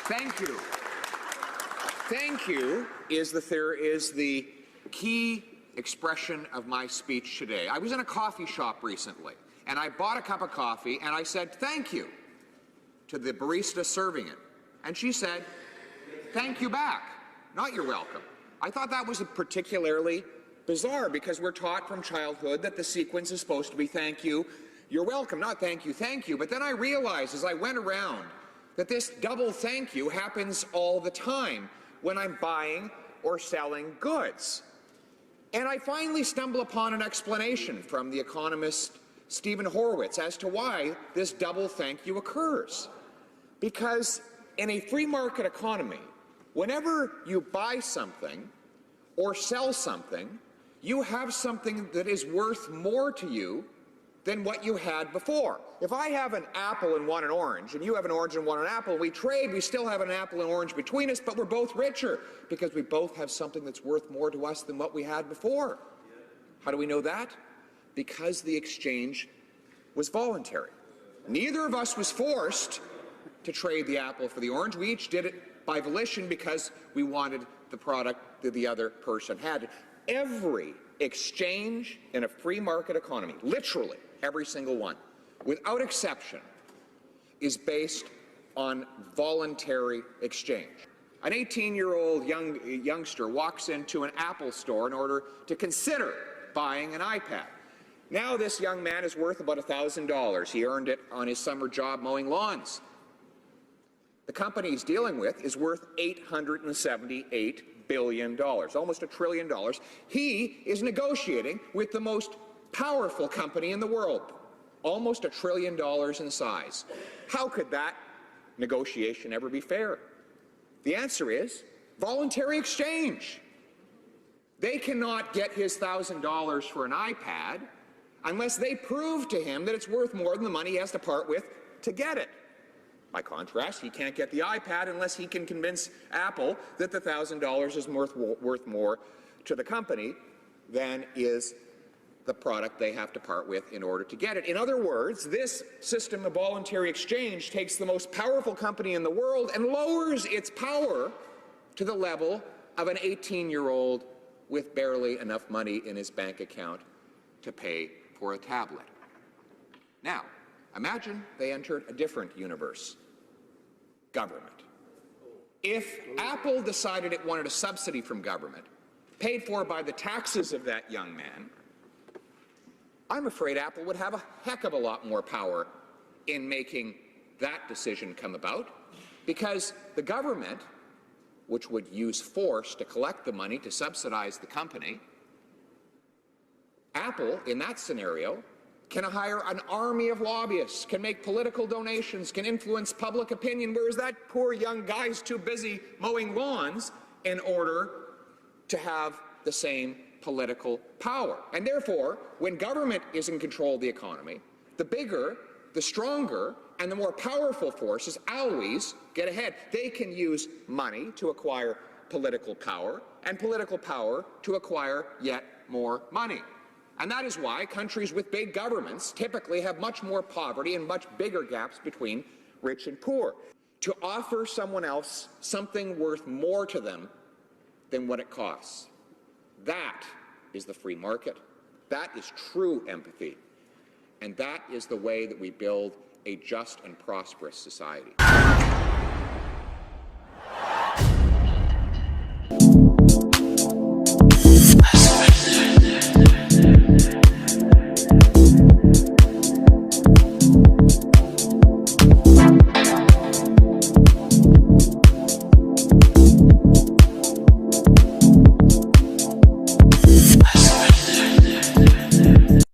Thank you. Thank you is the key expression of my speech today. I was in a coffee shop recently, and I bought a cup of coffee, and I said thank you to the barista serving it. And she said, thank you back, not you're welcome. I thought that was particularly bizarre because we're taught from childhood that the sequence is supposed to be thank you, you're welcome, not thank you, thank you. But then I realized as I went around that this double thank you happens all the time when I'm buying or selling goods. And I finally stumble upon an explanation from the economist Stephen Horowitz as to why this double thank you occurs. Because in a free market economy, whenever you buy something or sell something, you have something that is worth more to you than what you had before. If I have an apple and want an orange, and you have an orange and want an apple, we trade, we still have an apple and orange between us, but we're both richer because we both have something that's worth more to us than what we had before. How do we know that? Because the exchange was voluntary. Neither of us was forced to trade the apple for the orange. We each did it by volition because we wanted the product that the other person had. Every exchange in a free market economy, literally every single one, without exception, is based on voluntary exchange. An 18-year-old youngster walks into an Apple store in order to consider buying an iPad. Now this young man is worth about $1,000. He earned it on his summer job mowing lawns. The company he's dealing with is worth $878 billion, almost $1 trillion. He is negotiating with the most powerful company in the world, almost $1 trillion in size. How could that negotiation ever be fair? The answer is voluntary exchange. They cannot get his $1,000 for an iPad unless they prove to him that it's worth more than the money he has to part with to get it. By contrast, he can't get the iPad unless he can convince Apple that the $1,000 is worth more to the company than is the product they have to part with in order to get it. In other words, this system of voluntary exchange takes the most powerful company in the world and lowers its power to the level of an 18-year-old with barely enough money in his bank account to pay for a tablet. Now, imagine they entered a different universe. Government. If Apple decided it wanted a subsidy from government, paid for by the taxes of that young man, I'm afraid Apple would have a heck of a lot more power in making that decision come about, because the government, which would use force to collect the money to subsidize the company, Apple, in that scenario, can hire an army of lobbyists, can make political donations, can influence public opinion, whereas that poor young guy's too busy mowing lawns in order to have the same political power. And therefore, when government is in control of the economy, the bigger, the stronger, and the more powerful forces always get ahead. They can use money to acquire political power, and political power to acquire yet more money. And that is why countries with big governments typically have much more poverty and much bigger gaps between rich and poor. To offer someone else something worth more to them than what it costs. That is the free market. That is true empathy. And that is the way that we build a just and prosperous society.